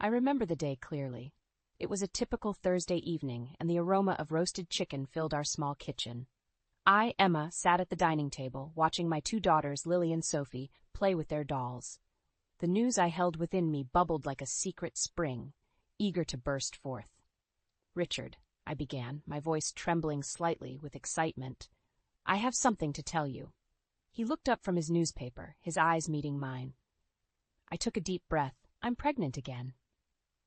I remember the day clearly. It was a typical Thursday evening, and the aroma of roasted chicken filled our small kitchen. I, Emma, sat at the dining table, watching my two daughters, Lily and Sophie, play with their dolls. The news I held within me bubbled like a secret spring, eager to burst forth. "Richard," I began, my voice trembling slightly with excitement, "I have something to tell you." He looked up from his newspaper, his eyes meeting mine. I took a deep breath. I'm pregnant again.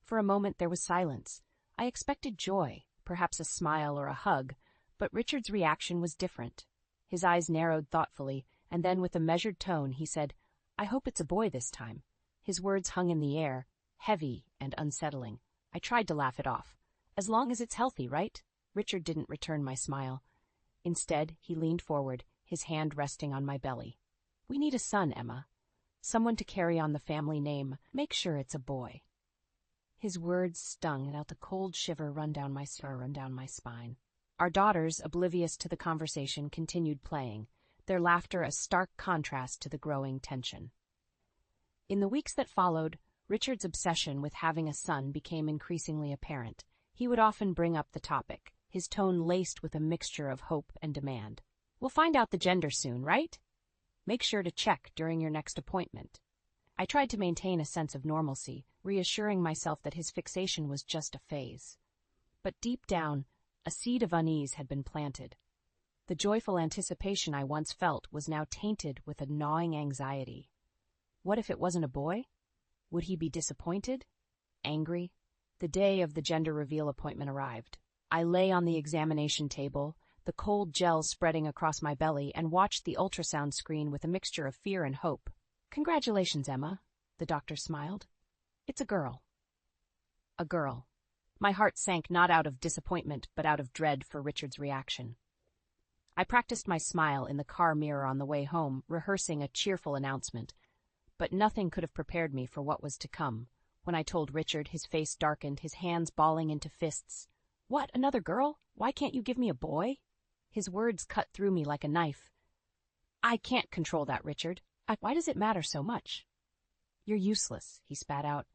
For a moment there was silence. I expected joy, perhaps a smile or a hug, but Richard's reaction was different. His eyes narrowed thoughtfully, and then with a measured tone he said, "I hope it's a boy this time." His words hung in the air, heavy and unsettling. I tried to laugh it off. "As long as it's healthy, right?" Richard didn't return my smile. Instead, he leaned forward, his hand resting on my belly. "We need a son, Emma. Someone to carry on the family name. Make sure it's a boy." His words stung and felt a cold shiver run down my spine. Our daughters, oblivious to the conversation, continued playing, their laughter a stark contrast to the growing tension. In the weeks that followed, Richard's obsession with having a son became increasingly apparent. He would often bring up the topic, his tone laced with a mixture of hope and demand. "We'll find out the gender soon, right? Make sure to check during your next appointment." I tried to maintain a sense of normalcy, reassuring myself that his fixation was just a phase. But deep down, a seed of unease had been planted. The joyful anticipation I once felt was now tainted with a gnawing anxiety. What if it wasn't a boy? Would he be disappointed? Angry? The day of the gender reveal appointment arrived. I lay on the examination table, the cold gel spreading across my belly, and watched the ultrasound screen with a mixture of fear and hope. "Congratulations, Emma," the doctor smiled. "It's a girl." A girl. My heart sank not out of disappointment, but out of dread for Richard's reaction. I practiced my smile in the car mirror on the way home, rehearsing a cheerful announcement. But nothing could have prepared me for what was to come. When I told Richard, his face darkened, his hands balling into fists. "What, another girl? Why can't you give me a boy?" His words cut through me like a knife. "I can't control that, Richard. Why does it matter so much?" "You're useless," he spat out.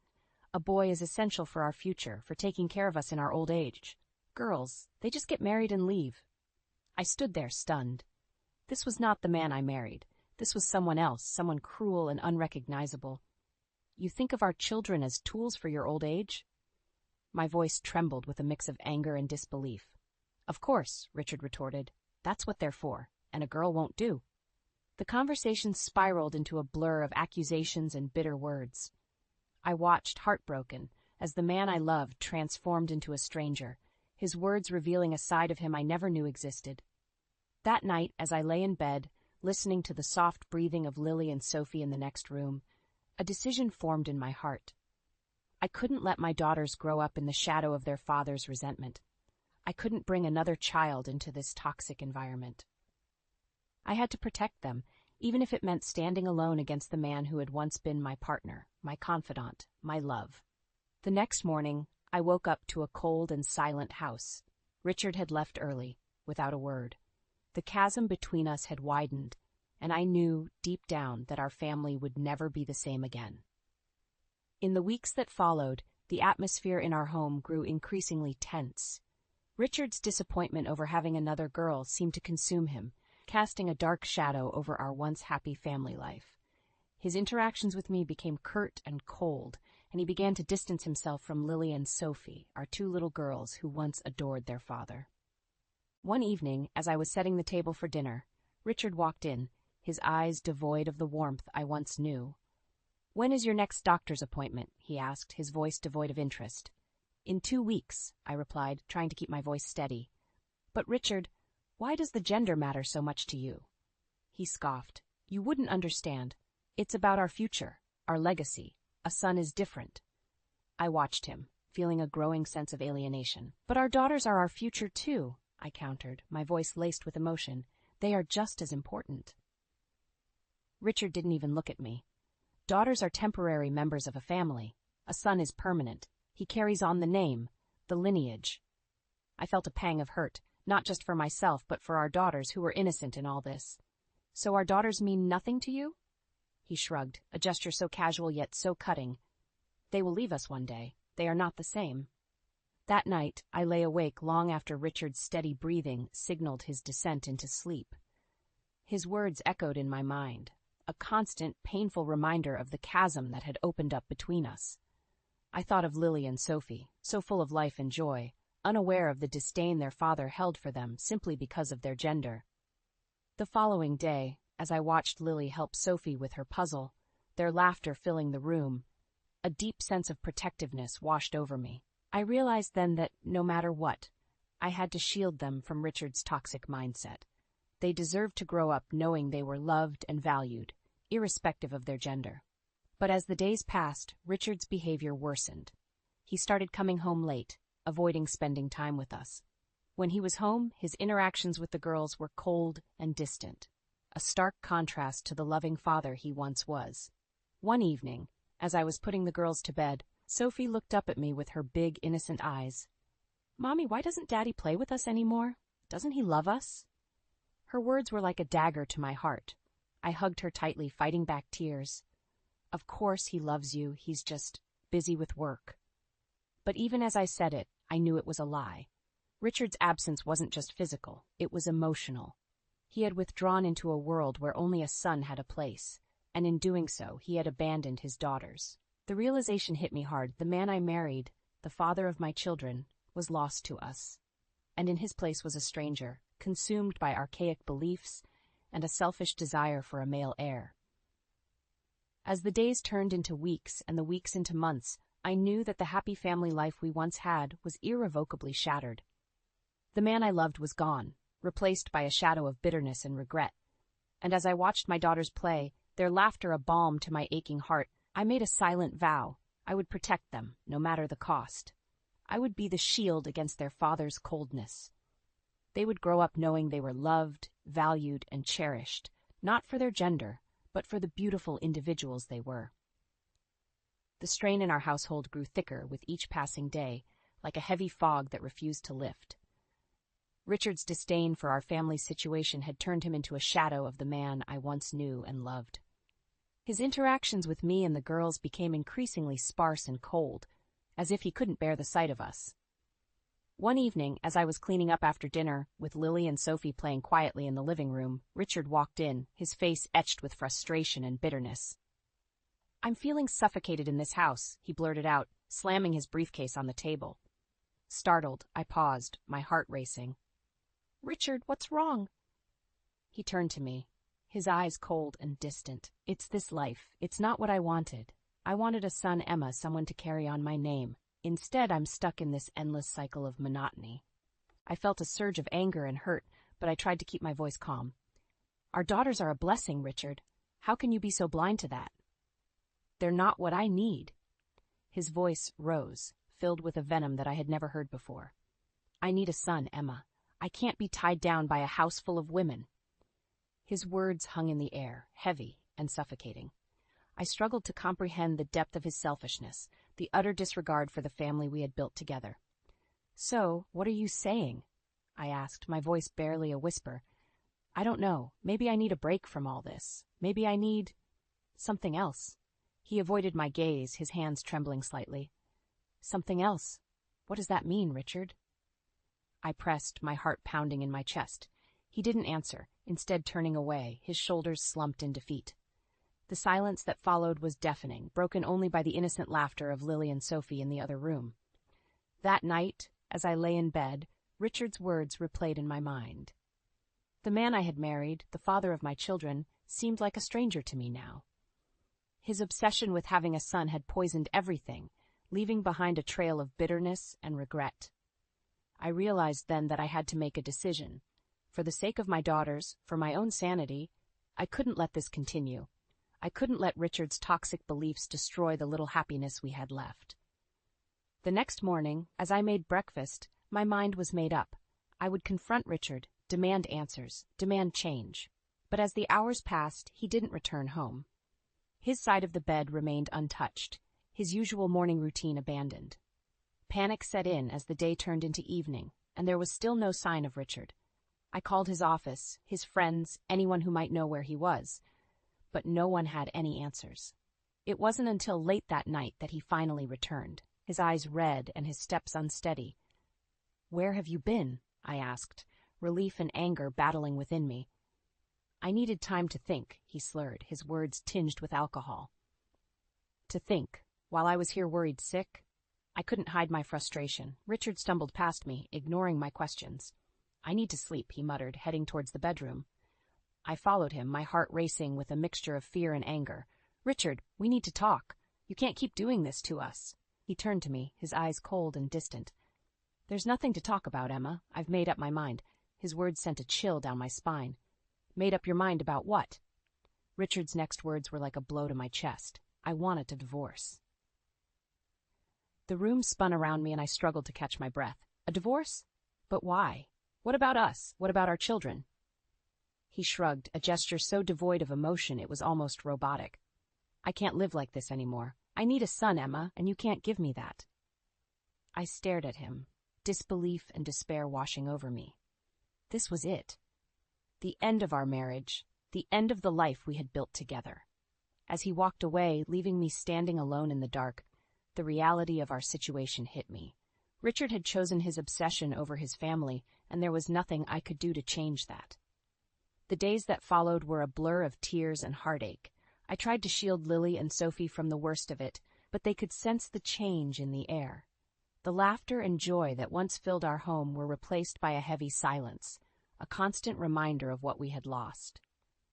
"A boy is essential for our future, for taking care of us in our old age. Girls, they just get married and leave." I stood there, stunned. This was not the man I married. This was someone else, someone cruel and unrecognizable. "You think of our children as tools for your old age?" My voice trembled with a mix of anger and disbelief. "Of course," Richard retorted. "That's what they're for, and a girl won't do." The conversation spiraled into a blur of accusations and bitter words. I watched, heartbroken, as the man I loved transformed into a stranger, his words revealing a side of him I never knew existed. That night, as I lay in bed, listening to the soft breathing of Lily and Sophie in the next room, a decision formed in my heart. I couldn't let my daughters grow up in the shadow of their father's resentment. I couldn't bring another child into this toxic environment. I had to protect them, even if it meant standing alone against the man who had once been my partner, my confidant, my love. The next morning, I woke up to a cold and silent house. Richard had left early, without a word. The chasm between us had widened, and I knew, deep down, that our family would never be the same again. In the weeks that followed, the atmosphere in our home grew increasingly tense. Richard's disappointment over having another girl seemed to consume him, casting a dark shadow over our once happy family life. His interactions with me became curt and cold, and he began to distance himself from Lily and Sophie, our two little girls who once adored their father. One evening, as I was setting the table for dinner, Richard walked in, his eyes devoid of the warmth I once knew. "When is your next doctor's appointment?" he asked, his voice devoid of interest. "In 2 weeks," I replied, trying to keep my voice steady. "But Richard, why does the gender matter so much to you?" He scoffed. "You wouldn't understand. It's about our future, our legacy. A son is different." I watched him, feeling a growing sense of alienation. "But our daughters are our future too," I countered, my voice laced with emotion. "They are just as important." Richard didn't even look at me. Daughters are temporary members of a family. A son is permanent. He carries on the name, the lineage. I felt a pang of hurt, not just for myself, but for our daughters who were innocent in all this. "So our daughters mean nothing to you?" He shrugged, a gesture so casual yet so cutting. They will leave us one day. They are not the same. That night, I lay awake long after Richard's steady breathing signaled his descent into sleep. His words echoed in my mind, a constant, painful reminder of the chasm that had opened up between us. I thought of Lily and Sophie, so full of life and joy, unaware of the disdain their father held for them simply because of their gender. The following day, as I watched Lily help Sophie with her puzzle, their laughter filling the room, a deep sense of protectiveness washed over me. I realized then that, no matter what, I had to shield them from Richard's toxic mindset. They deserved to grow up knowing they were loved and valued, irrespective of their gender. But as the days passed, Richard's behavior worsened. He started coming home late, avoiding spending time with us. When he was home, his interactions with the girls were cold and distant, a stark contrast to the loving father he once was. One evening, as I was putting the girls to bed, Sophie looked up at me with her big, innocent eyes. "Mommy, why doesn't Daddy play with us anymore? Doesn't he love us?" Her words were like a dagger to my heart. I hugged her tightly, fighting back tears. "Of course he loves you, he's just busy with work." But even as I said it, I knew it was a lie. Richard's absence wasn't just physical, it was emotional. He had withdrawn into a world where only a son had a place, and in doing so, he had abandoned his daughters. The realization hit me hard. The man I married, the father of my children, was lost to us. And in his place was a stranger, consumed by archaic beliefs and a selfish desire for a male heir. As the days turned into weeks and the weeks into months, I knew that the happy family life we once had was irrevocably shattered. The man I loved was gone, replaced by a shadow of bitterness and regret. And as I watched my daughters play, their laughter a balm to my aching heart, I made a silent vow. I would protect them, no matter the cost. I would be the shield against their father's coldness. They would grow up knowing they were loved, valued, and cherished, not for their gender, but for the beautiful individuals they were. The strain in our household grew thicker with each passing day, like a heavy fog that refused to lift. Richard's disdain for our family's situation had turned him into a shadow of the man I once knew and loved. His interactions with me and the girls became increasingly sparse and cold, as if he couldn't bear the sight of us. One evening, as I was cleaning up after dinner, with Lily and Sophie playing quietly in the living room, Richard walked in, his face etched with frustration and bitterness. "I'm feeling suffocated in this house," he blurted out, slamming his briefcase on the table. Startled, I paused, my heart racing. "Richard, what's wrong?" He turned to me, his eyes cold and distant. "It's this life. It's not what I wanted. I wanted a son, Emma, someone to carry on my name. Instead, I'm stuck in this endless cycle of monotony." I felt a surge of anger and hurt, but I tried to keep my voice calm. "Our daughters are a blessing, Richard. How can you be so blind to that?" "They're not what I need." His voice rose, filled with a venom that I had never heard before. "I need a son, Emma. I can't be tied down by a house full of women." His words hung in the air, heavy and suffocating. I struggled to comprehend the depth of his selfishness, the utter disregard for the family we had built together. "So, what are you saying?" I asked, my voice barely a whisper. "I don't know. Maybe I need a break from all this. Maybe I need something else." He avoided my gaze, his hands trembling slightly. "Something else? What does that mean, Richard?" I pressed, my heart pounding in my chest. He didn't answer, instead turning away, his shoulders slumped in defeat. The silence that followed was deafening, broken only by the innocent laughter of Lily and Sophie in the other room. That night, as I lay in bed, Richard's words replayed in my mind. The man I had married, the father of my children, seemed like a stranger to me now. His obsession with having a son had poisoned everything, leaving behind a trail of bitterness and regret. I realized then that I had to make a decision. For the sake of my daughters, for my own sanity, I couldn't let this continue. I couldn't let Richard's toxic beliefs destroy the little happiness we had left. The next morning, as I made breakfast, my mind was made up. I would confront Richard, demand answers, demand change. But as the hours passed, he didn't return home. His side of the bed remained untouched, his usual morning routine abandoned. Panic set in as the day turned into evening, and there was still no sign of Richard. I called his office, his friends, anyone who might know where he was, but no one had any answers. It wasn't until late that night that he finally returned, his eyes red and his steps unsteady. "Where have you been?" I asked, relief and anger battling within me. "I needed time to think," he slurred, his words tinged with alcohol. "To think, while I was here worried sick?" I couldn't hide my frustration. Richard stumbled past me, ignoring my questions. "I need to sleep," he muttered, heading towards the bedroom. I followed him, my heart racing with a mixture of fear and anger. "Richard, we need to talk. You can't keep doing this to us." He turned to me, his eyes cold and distant. "There's nothing to talk about, Emma. I've made up my mind." His words sent a chill down my spine. "Made up your mind about what?" Richard's next words were like a blow to my chest. "I wanted a divorce." The room spun around me and I struggled to catch my breath. A divorce? But why? What about us? What about our children? He shrugged, a gesture so devoid of emotion it was almost robotic. "I can't live like this anymore. I need a son, Emma, and you can't give me that." I stared at him, disbelief and despair washing over me. This was it. The end of our marriage, the end of the life we had built together. As he walked away, leaving me standing alone in the dark, the reality of our situation hit me. Richard had chosen his obsession over his family, and there was nothing I could do to change that. The days that followed were a blur of tears and heartache. I tried to shield Lily and Sophie from the worst of it, but they could sense the change in the air. The laughter and joy that once filled our home were replaced by a heavy silence, a constant reminder of what we had lost.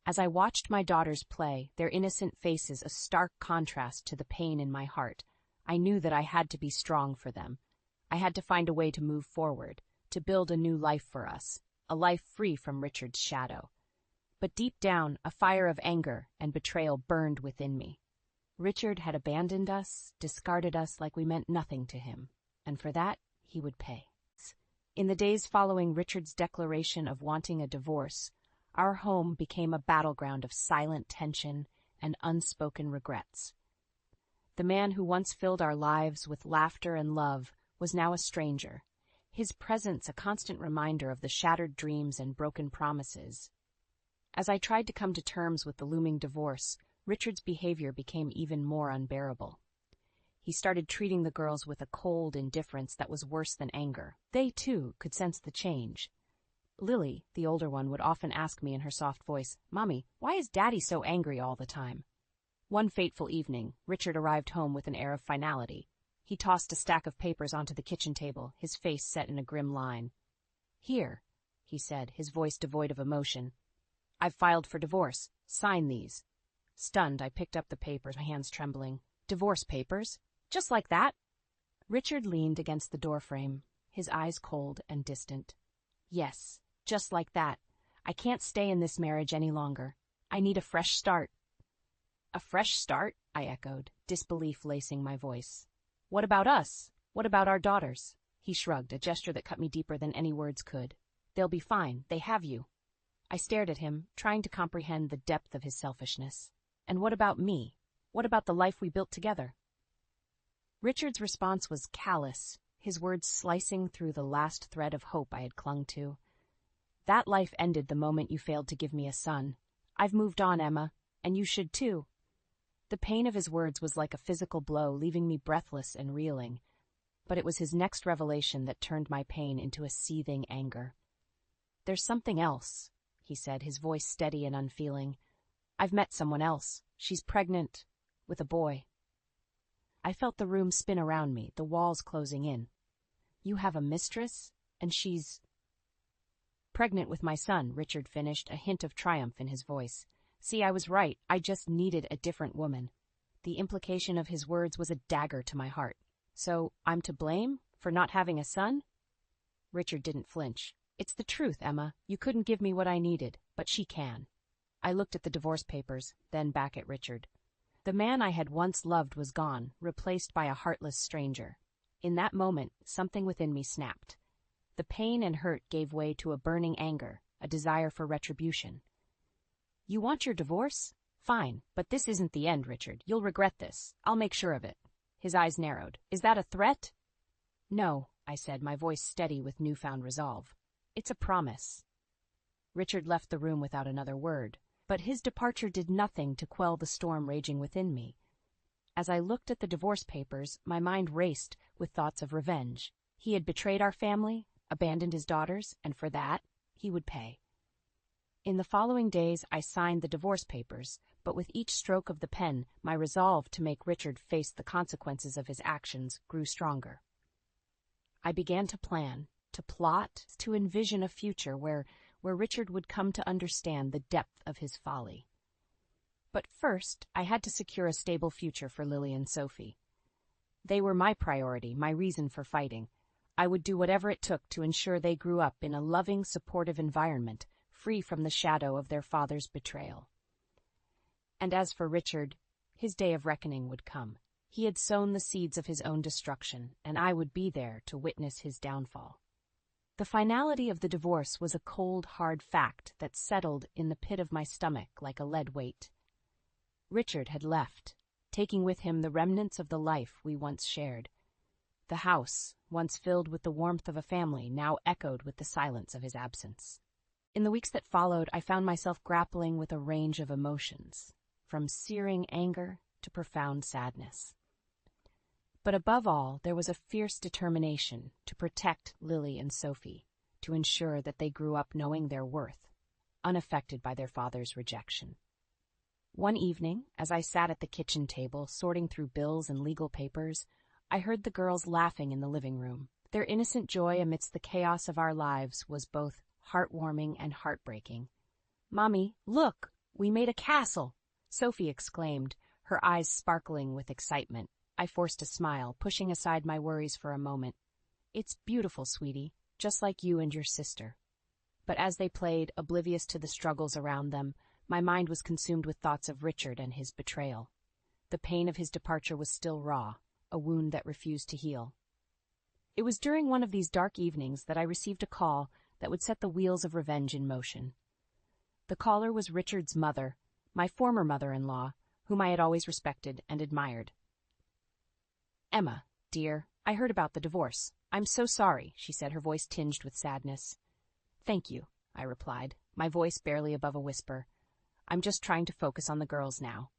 As I watched my daughters play, their innocent faces a stark contrast to the pain in my heart, I knew that I had to be strong for them. I had to find a way to move forward, to build a new life for us, a life free from Richard's shadow. But deep down, a fire of anger and betrayal burned within me. Richard had abandoned us, discarded us like we meant nothing to him, and for that, he would pay. In the days following Richard's declaration of wanting a divorce, our home became a battleground of silent tension and unspoken regrets. The man who once filled our lives with laughter and love was now a stranger, his presence a constant reminder of the shattered dreams and broken promises. As I tried to come to terms with the looming divorce, Richard's behavior became even more unbearable. He started treating the girls with a cold indifference that was worse than anger. They, too, could sense the change. Lily, the older one, would often ask me in her soft voice, "Mommy, why is Daddy so angry all the time?" One fateful evening, Richard arrived home with an air of finality. He tossed a stack of papers onto the kitchen table, his face set in a grim line. "Here," he said, his voice devoid of emotion. "I've filed for divorce. Sign these." Stunned, I picked up the papers, my hands trembling. "Divorce papers? Just like that?" Richard leaned against the doorframe, his eyes cold and distant. "Yes, just like that. I can't stay in this marriage any longer. I need a fresh start." "A fresh start?" I echoed, disbelief lacing my voice. "What about us? What about our daughters?" He shrugged, a gesture that cut me deeper than any words could. "They'll be fine. They have you." I stared at him, trying to comprehend the depth of his selfishness. "And what about me? What about the life we built together?" Richard's response was callous, his words slicing through the last thread of hope I had clung to. "That life ended the moment you failed to give me a son. I've moved on, Emma, and you should too." The pain of his words was like a physical blow, leaving me breathless and reeling. But it was his next revelation that turned my pain into a seething anger. "There's something else," he said, his voice steady and unfeeling. "I've met someone else. She's pregnant with a boy." I felt the room spin around me, the walls closing in. "You have a mistress, and she's—" "Pregnant with my son," Richard finished, a hint of triumph in his voice. "See, I was right. I just needed a different woman." The implication of his words was a dagger to my heart. "So, I'm to blame for not having a son?" Richard didn't flinch. "It's the truth, Emma. You couldn't give me what I needed, but she can." I looked at the divorce papers, then back at Richard. The man I had once loved was gone, replaced by a heartless stranger. In that moment, something within me snapped. The pain and hurt gave way to a burning anger, a desire for retribution. "You want your divorce? Fine, but this isn't the end, Richard. You'll regret this. I'll make sure of it." His eyes narrowed. "Is that a threat?" "No," I said, my voice steady with newfound resolve. "It's a promise." Richard left the room without another word, but his departure did nothing to quell the storm raging within me. As I looked at the divorce papers, my mind raced with thoughts of revenge. He had betrayed our family, abandoned his daughters, and for that, he would pay. In the following days, I signed the divorce papers, but with each stroke of the pen, my resolve to make Richard face the consequences of his actions grew stronger. I began to plan, to plot, to envision a future where Richard would come to understand the depth of his folly. But first, I had to secure a stable future for Lily and Sophie. They were my priority, my reason for fighting. I would do whatever it took to ensure they grew up in a loving, supportive environment, free from the shadow of their father's betrayal. And as for Richard, his day of reckoning would come. He had sown the seeds of his own destruction, and I would be there to witness his downfall. The finality of the divorce was a cold, hard fact that settled in the pit of my stomach like a lead weight. Richard had left, taking with him the remnants of the life we once shared. The house, once filled with the warmth of a family, now echoed with the silence of his absence. In the weeks that followed, I found myself grappling with a range of emotions, from searing anger to profound sadness. But above all, there was a fierce determination to protect Lily and Sophie, to ensure that they grew up knowing their worth, unaffected by their father's rejection. One evening, as I sat at the kitchen table sorting through bills and legal papers, I heard the girls laughing in the living room. Their innocent joy amidst the chaos of our lives was both heartwarming and heartbreaking. "Mommy, look! We made a castle!" Sophie exclaimed, her eyes sparkling with excitement. I forced a smile, pushing aside my worries for a moment. "It's beautiful, sweetie, just like you and your sister." But as they played, oblivious to the struggles around them, my mind was consumed with thoughts of Richard and his betrayal. The pain of his departure was still raw, a wound that refused to heal. It was during one of these dark evenings that I received a call that would set the wheels of revenge in motion. The caller was Richard's mother, my former mother-in-law, whom I had always respected and admired. "Emma, dear, I heard about the divorce. I'm so sorry," she said, her voice tinged with sadness. "Thank you," I replied, my voice barely above a whisper. "I'm just trying to focus on the girls now."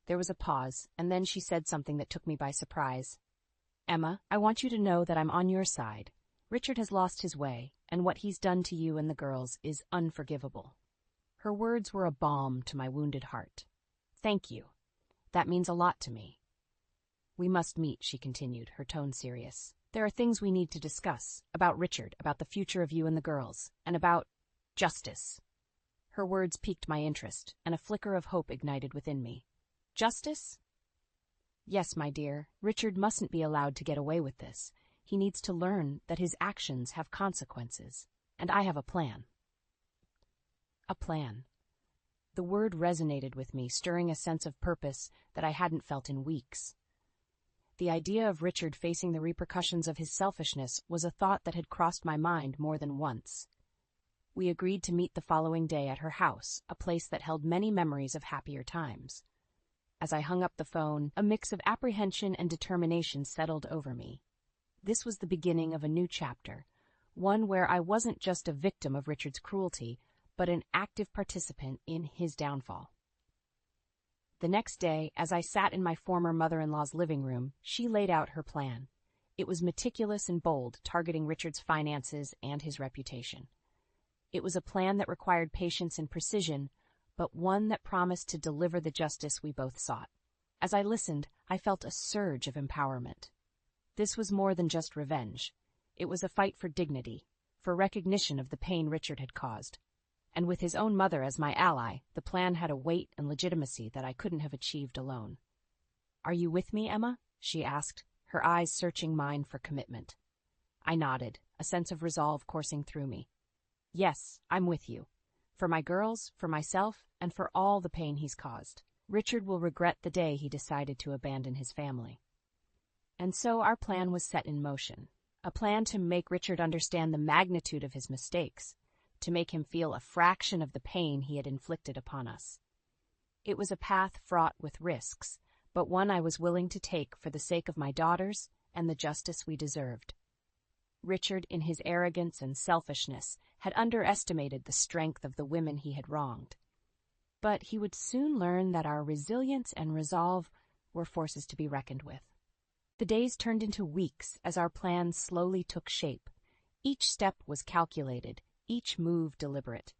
There was a pause, and then she said something that took me by surprise. "Emma, I want you to know that I'm on your side. Richard has lost his way, and what he's done to you and the girls is unforgivable." Her words were a balm to my wounded heart. "Thank you. That means a lot to me." "We must meet," she continued, her tone serious. "There are things we need to discuss, about Richard, about the future of you and the girls, and about justice." Her words piqued my interest, and a flicker of hope ignited within me. "Justice?" "Yes, my dear. Richard mustn't be allowed to get away with this. He needs to learn that his actions have consequences, and I have a plan." A plan. The word resonated with me, stirring a sense of purpose that I hadn't felt in weeks. The idea of Richard facing the repercussions of his selfishness was a thought that had crossed my mind more than once. We agreed to meet the following day at her house, a place that held many memories of happier times. As I hung up the phone, a mix of apprehension and determination settled over me. This was the beginning of a new chapter, one where I wasn't just a victim of Richard's cruelty, but an active participant in his downfall. The next day, as I sat in my former mother-in-law's living room, she laid out her plan. It was meticulous and bold, targeting Richard's finances and his reputation. It was a plan that required patience and precision, but one that promised to deliver the justice we both sought. As I listened, I felt a surge of empowerment. This was more than just revenge. It was a fight for dignity, for recognition of the pain Richard had caused. And with his own mother as my ally, the plan had a weight and legitimacy that I couldn't have achieved alone. "Are you with me, Emma?" she asked, her eyes searching mine for commitment. I nodded, a sense of resolve coursing through me. "Yes, I'm with you. For my girls, for myself, and for all the pain he's caused. Richard will regret the day he decided to abandon his family." And so our plan was set in motion, a plan to make Richard understand the magnitude of his mistakes, to make him feel a fraction of the pain he had inflicted upon us. It was a path fraught with risks, but one I was willing to take for the sake of my daughters and the justice we deserved. Richard, in his arrogance and selfishness, had underestimated the strength of the women he had wronged. But he would soon learn that our resilience and resolve were forces to be reckoned with. The days turned into weeks as our plans slowly took shape. Each step was calculated, each move deliberate.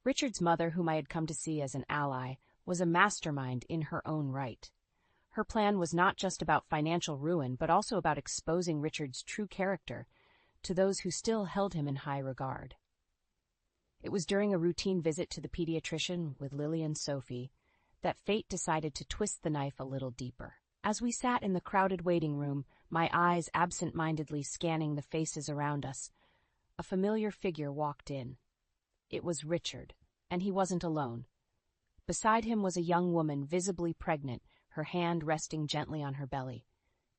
Richard's mother, whom I had come to see as an ally, was a mastermind in her own right. Her plan was not just about financial ruin, but also about exposing Richard's true character to those who still held him in high regard. It was during a routine visit to the pediatrician with Lily and Sophie that fate decided to twist the knife a little deeper. As we sat in the crowded waiting room, my eyes absent-mindedly scanning the faces around us, a familiar figure walked in. It was Richard, and he wasn't alone. Beside him was a young woman, visibly pregnant, her hand resting gently on her belly.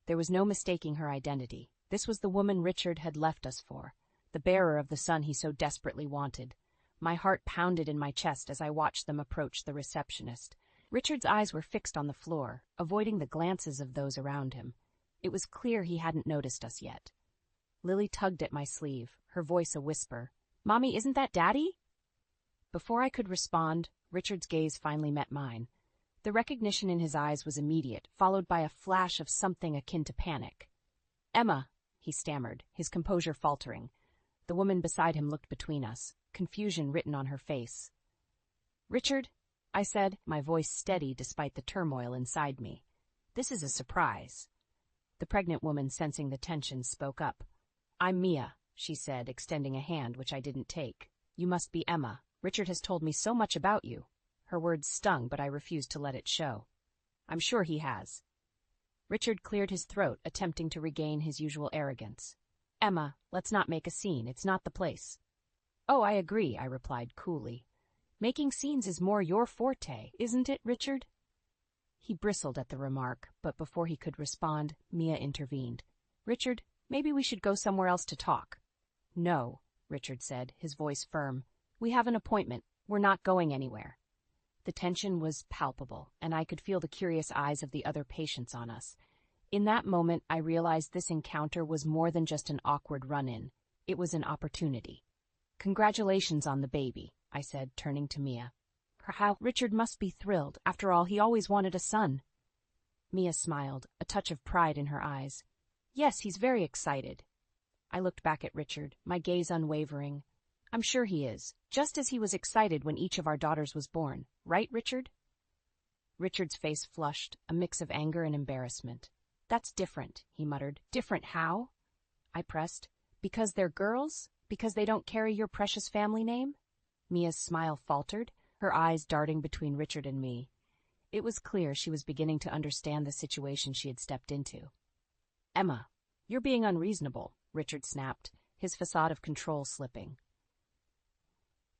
There was no mistaking her identity. This was the woman Richard had left us for, the bearer of the son he so desperately wanted. My heart pounded in my chest as I watched them approach the receptionist. Richard's eyes were fixed on the floor, avoiding the glances of those around him. It was clear he hadn't noticed us yet. Lily tugged at my sleeve, her voice a whisper. "Mommy, isn't that Daddy?" Before I could respond, Richard's gaze finally met mine. The recognition in his eyes was immediate, followed by a flash of something akin to panic. "Emma," he stammered, his composure faltering. The woman beside him looked between us, confusion written on her face. "Richard," I said, my voice steady despite the turmoil inside me. "This is a surprise." The pregnant woman, sensing the tension, spoke up. "I'm Mia," she said, extending a hand which I didn't take. "You must be Emma. Richard has told me so much about you." Her words stung, but I refused to let it show. "I'm sure he has." Richard cleared his throat, attempting to regain his usual arrogance. "Emma, let's not make a scene. It's not the place." "Oh, I agree," I replied coolly. "Making scenes is more your forte, isn't it, Richard?" He bristled at the remark, but before he could respond, Mia intervened. "Richard, maybe we should go somewhere else to talk." "No," Richard said, his voice firm. "We have an appointment. We're not going anywhere." The tension was palpable, and I could feel the curious eyes of the other patients on us. In that moment, I realized this encounter was more than just an awkward run-in. It was an opportunity. "Congratulations on the baby," I said, turning to Mia. "How Richard must be thrilled. After all, he always wanted a son." Mia smiled, a touch of pride in her eyes. "Yes, he's very excited." I looked back at Richard, my gaze unwavering. "I'm sure he is, just as he was excited when each of our daughters was born. Right, Richard?" Richard's face flushed, a mix of anger and embarrassment. "That's different," he muttered. "Different how?" I pressed. "Because they're girls? Because they don't carry your precious family name?" Mia's smile faltered, her eyes darting between Richard and me. It was clear she was beginning to understand the situation she had stepped into. "Emma, you're being unreasonable," Richard snapped, his facade of control slipping.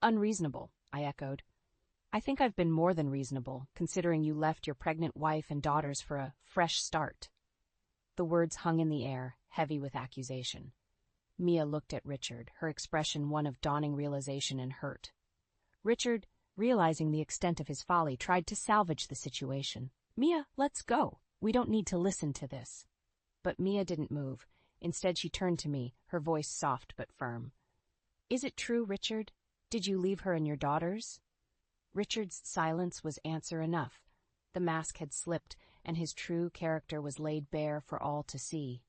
"Unreasonable," I echoed. "I think I've been more than reasonable, considering you left your pregnant wife and daughters for a fresh start." The words hung in the air, heavy with accusation. Mia looked at Richard, her expression one of dawning realization and hurt. Richard, realizing the extent of his folly, tried to salvage the situation. "Mia, let's go. We don't need to listen to this." But Mia didn't move. Instead, she turned to me, her voice soft but firm. "Is it true, Richard? Did you leave her and your daughters?" Richard's silence was answer enough. The mask had slipped, and his true character was laid bare for all to see.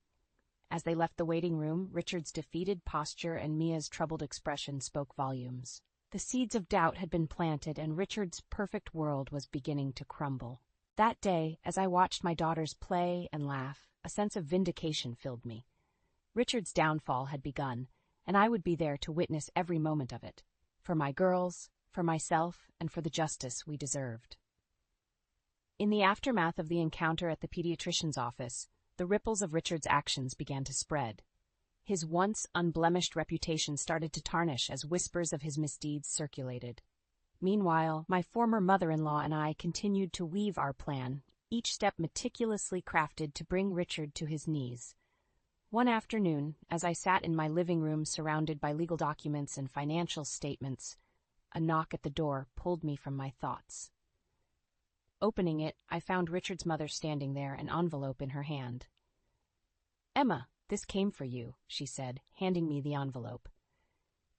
As they left the waiting room, Richard's defeated posture and Mia's troubled expression spoke volumes. The seeds of doubt had been planted, and Richard's perfect world was beginning to crumble. That day, as I watched my daughters play and laugh, a sense of vindication filled me. Richard's downfall had begun, and I would be there to witness every moment of it. For my girls, for myself, and for the justice we deserved. In the aftermath of the encounter at the pediatrician's office, the ripples of Richard's actions began to spread. His once unblemished reputation started to tarnish as whispers of his misdeeds circulated. Meanwhile, my former mother-in-law and I continued to weave our plan, each step meticulously crafted to bring Richard to his knees. One afternoon, as I sat in my living room surrounded by legal documents and financial statements, a knock at the door pulled me from my thoughts. Opening it, I found Richard's mother standing there, an envelope in her hand. "Emma, this came for you," she said, handing me the envelope.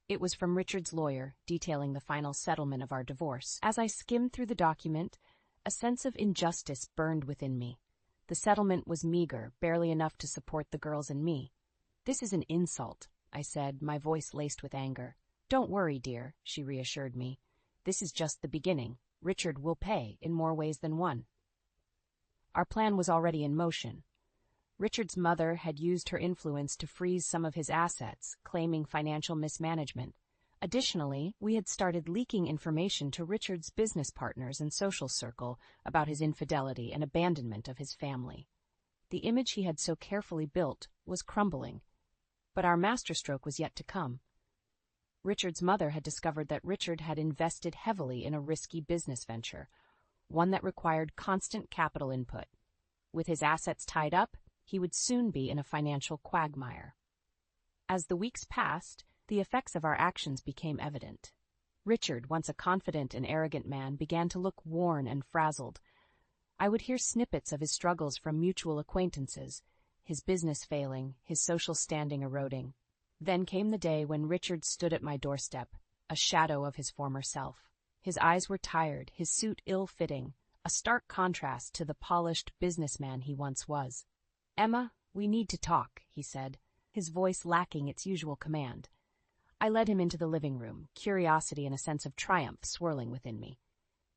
It was from Richard's lawyer, detailing the final settlement of our divorce. As I skimmed through the document, a sense of injustice burned within me. The settlement was meager, barely enough to support the girls and me. "This is an insult," I said, my voice laced with anger. "Don't worry, dear," she reassured me. "This is just the beginning. Richard will pay in more ways than one." Our plan was already in motion. Richard's mother had used her influence to freeze some of his assets, claiming financial mismanagement. Additionally, we had started leaking information to Richard's business partners and social circle about his infidelity and abandonment of his family. The image he had so carefully built was crumbling, but our masterstroke was yet to come. Richard's mother had discovered that Richard had invested heavily in a risky business venture, one that required constant capital input. With his assets tied up, he would soon be in a financial quagmire. As the weeks passed, the effects of our actions became evident. Richard, once a confident and arrogant man, began to look worn and frazzled. I would hear snippets of his struggles from mutual acquaintances, his business failing, his social standing eroding. Then came the day when Richard stood at my doorstep, a shadow of his former self. His eyes were tired, his suit ill-fitting, a stark contrast to the polished businessman he once was. "Emma, we need to talk," he said, his voice lacking its usual command. I led him into the living room, curiosity and a sense of triumph swirling within me.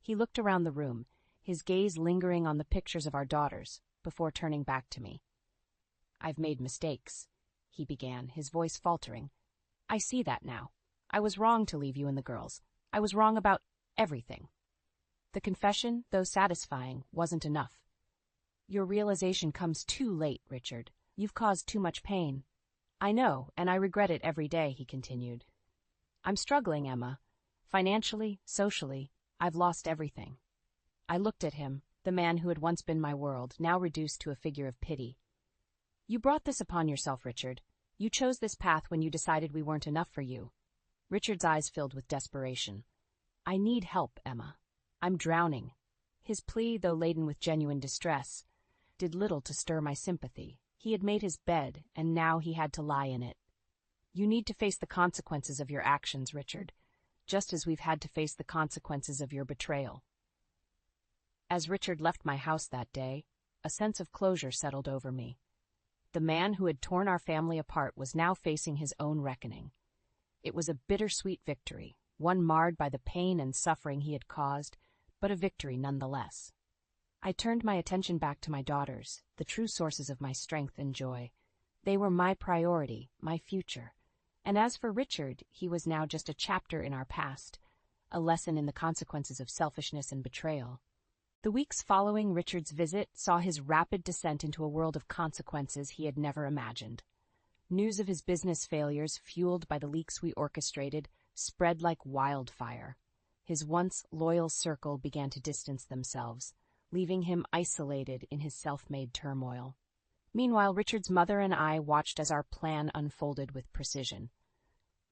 He looked around the room, his gaze lingering on the pictures of our daughters, before turning back to me. "I've made mistakes," he began, his voice faltering. "I see that now. I was wrong to leave you and the girls. I was wrong about everything." The confession, though satisfying, wasn't enough. "Your realization comes too late, Richard. You've caused too much pain." "I know, and I regret it every day," he continued. "I'm struggling, Emma. Financially, socially, I've lost everything." I looked at him, the man who had once been my world, now reduced to a figure of pity. "You brought this upon yourself, Richard. You chose this path when you decided we weren't enough for you." Richard's eyes filled with desperation. "I need help, Emma. I'm drowning." His plea, though laden with genuine distress, did little to stir my sympathy. He had made his bed, and now he had to lie in it. "You need to face the consequences of your actions, Richard, just as we've had to face the consequences of your betrayal." As Richard left my house that day, a sense of closure settled over me. The man who had torn our family apart was now facing his own reckoning. It was a bittersweet victory, one marred by the pain and suffering he had caused, but a victory nonetheless. I turned my attention back to my daughters, the true sources of my strength and joy. They were my priority, my future. And as for Richard, he was now just a chapter in our past, a lesson in the consequences of selfishness and betrayal. The weeks following Richard's visit saw his rapid descent into a world of consequences he had never imagined. News of his business failures, fueled by the leaks we orchestrated, spread like wildfire. His once loyal circle began to distance themselves, leaving him isolated in his self-made turmoil. Meanwhile, Richard's mother and I watched as our plan unfolded with precision.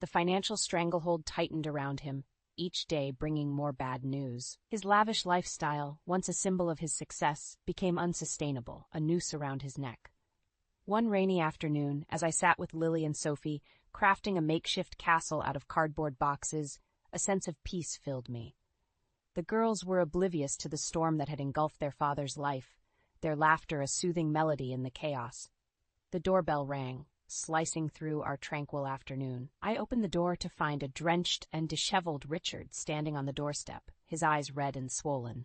The financial stranglehold tightened around him, each day bringing more bad news. His lavish lifestyle, once a symbol of his success, became unsustainable, a noose around his neck. One rainy afternoon, as I sat with Lily and Sophie, crafting a makeshift castle out of cardboard boxes, a sense of peace filled me. The girls were oblivious to the storm that had engulfed their father's life, their laughter a soothing melody in the chaos. The doorbell rang, slicing through our tranquil afternoon. I opened the door to find a drenched and disheveled Richard standing on the doorstep, his eyes red and swollen.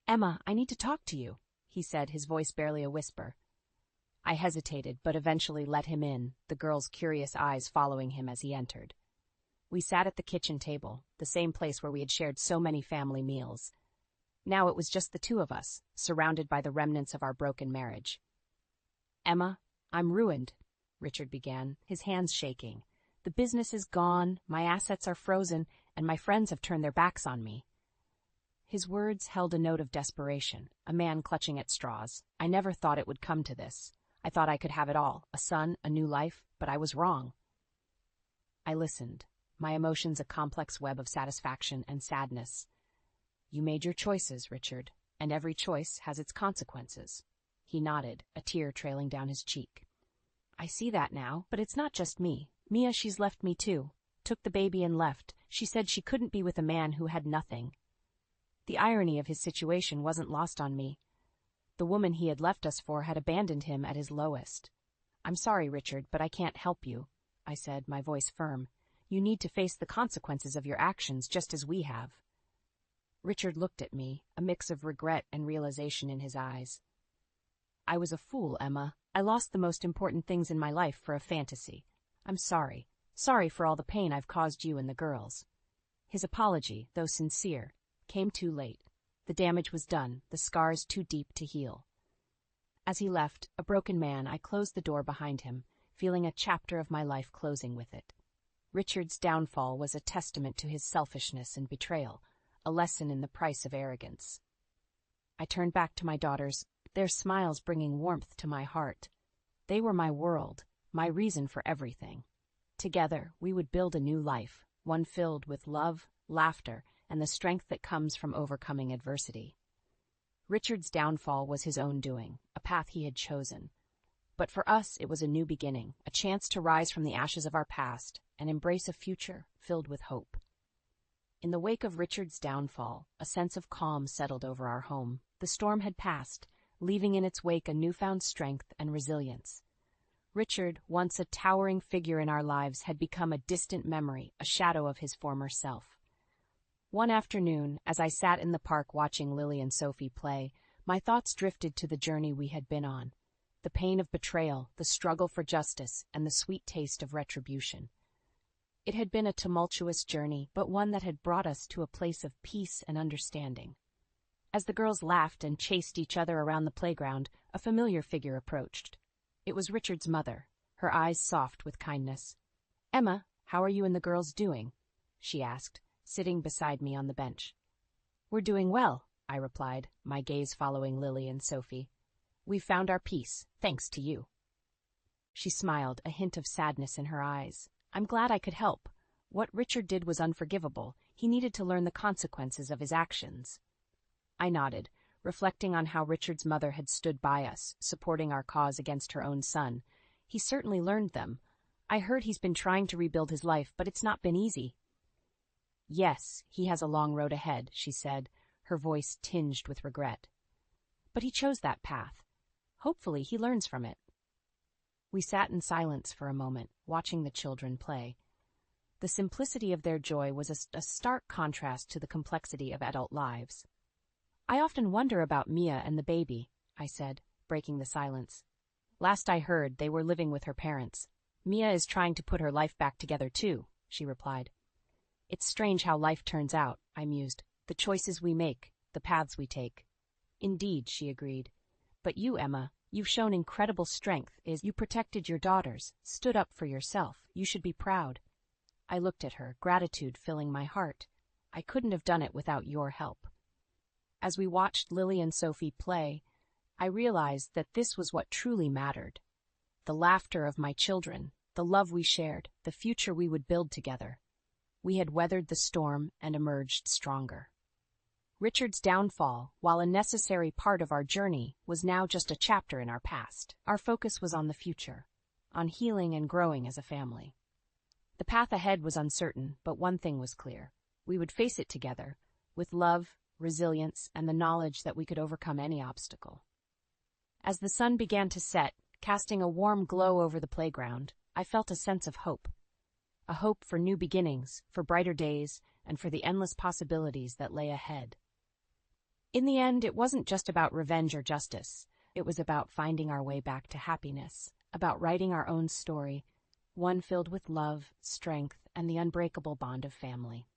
"Emma, I need to talk to you," he said, his voice barely a whisper. I hesitated, but eventually let him in, the girls' curious eyes following him as he entered. We sat at the kitchen table, the same place where we had shared so many family meals. Now it was just the two of us, surrounded by the remnants of our broken marriage. "Emma, I'm ruined," Richard began, his hands shaking. "The business is gone, my assets are frozen, and my friends have turned their backs on me." His words held a note of desperation, a man clutching at straws. I never thought it would come to this. I thought I could have it all, a son, a new life, but I was wrong. I listened, my emotions a complex web of satisfaction and sadness. "You made your choices, Richard, and every choice has its consequences." He nodded, a tear trailing down his cheek. "I see that now, but it's not just me. Mia, she's left me too. Took the baby and left. She said she couldn't be with a man who had nothing." The irony of his situation wasn't lost on me. The woman he had left us for had abandoned him at his lowest. "I'm sorry, Richard, but I can't help you," I said, my voice firm. "You need to face the consequences of your actions just as we have." Richard looked at me, a mix of regret and realization in his eyes. "I was a fool, Emma. I lost the most important things in my life for a fantasy. I'm sorry. Sorry for all the pain I've caused you and the girls." His apology, though sincere, came too late. The damage was done, the scars too deep to heal. As he left, a broken man, I closed the door behind him, feeling a chapter of my life closing with it. Richard's downfall was a testament to his selfishness and betrayal, a lesson in the price of arrogance. I turned back to my daughters, their smiles bringing warmth to my heart. They were my world, my reason for everything. Together, we would build a new life, one filled with love, laughter, and the strength that comes from overcoming adversity. Richard's downfall was his own doing, a path he had chosen. But for us, it was a new beginning, a chance to rise from the ashes of our past and embrace a future filled with hope. In the wake of Richard's downfall, a sense of calm settled over our home. The storm had passed, leaving in its wake a newfound strength and resilience. Richard, once a towering figure in our lives, had become a distant memory, a shadow of his former self. One afternoon, as I sat in the park watching Lily and Sophie play, my thoughts drifted to the journey we had been on. The pain of betrayal, the struggle for justice, and the sweet taste of retribution. It had been a tumultuous journey, but one that had brought us to a place of peace and understanding. As the girls laughed and chased each other around the playground, a familiar figure approached. It was Richard's mother, her eyes soft with kindness. "Emma, how are you and the girls doing?" she asked, sitting beside me on the bench. "We're doing well," I replied, my gaze following Lily and Sophie. "We've found our peace, thanks to you." She smiled, a hint of sadness in her eyes. "I'm glad I could help. What Richard did was unforgivable. He needed to learn the consequences of his actions." I nodded, reflecting on how Richard's mother had stood by us, supporting our cause against her own son. He certainly learned them. I heard he's been trying to rebuild his life, but it's not been easy. "Yes, he has a long road ahead," she said, her voice tinged with regret. "But he chose that path. Hopefully he learns from it." We sat in silence for a moment, watching the children play. The simplicity of their joy was a stark contrast to the complexity of adult lives. "I often wonder about Mia and the baby," I said, breaking the silence. "Last I heard, they were living with her parents. Mia is trying to put her life back together too," she replied. "It's strange how life turns out," I mused. "The choices we make, the paths we take." "Indeed," she agreed. "But you, Emma, you've shown incredible strength. You protected your daughters, stood up for yourself. You should be proud." I looked at her, gratitude filling my heart. I couldn't have done it without your help. As we watched Lily and Sophie play, I realized that this was what truly mattered. The laughter of my children, the love we shared, the future we would build together. We had weathered the storm and emerged stronger. Richard's downfall, while a necessary part of our journey, was now just a chapter in our past. Our focus was on the future, on healing and growing as a family. The path ahead was uncertain, but one thing was clear. We would face it together, with love, resilience, and the knowledge that we could overcome any obstacle. As the sun began to set, casting a warm glow over the playground, I felt a sense of hope. A hope for new beginnings, for brighter days, and for the endless possibilities that lay ahead. In the end, it wasn't just about revenge or justice. It was about finding our way back to happiness, about writing our own story, one filled with love, strength, and the unbreakable bond of family.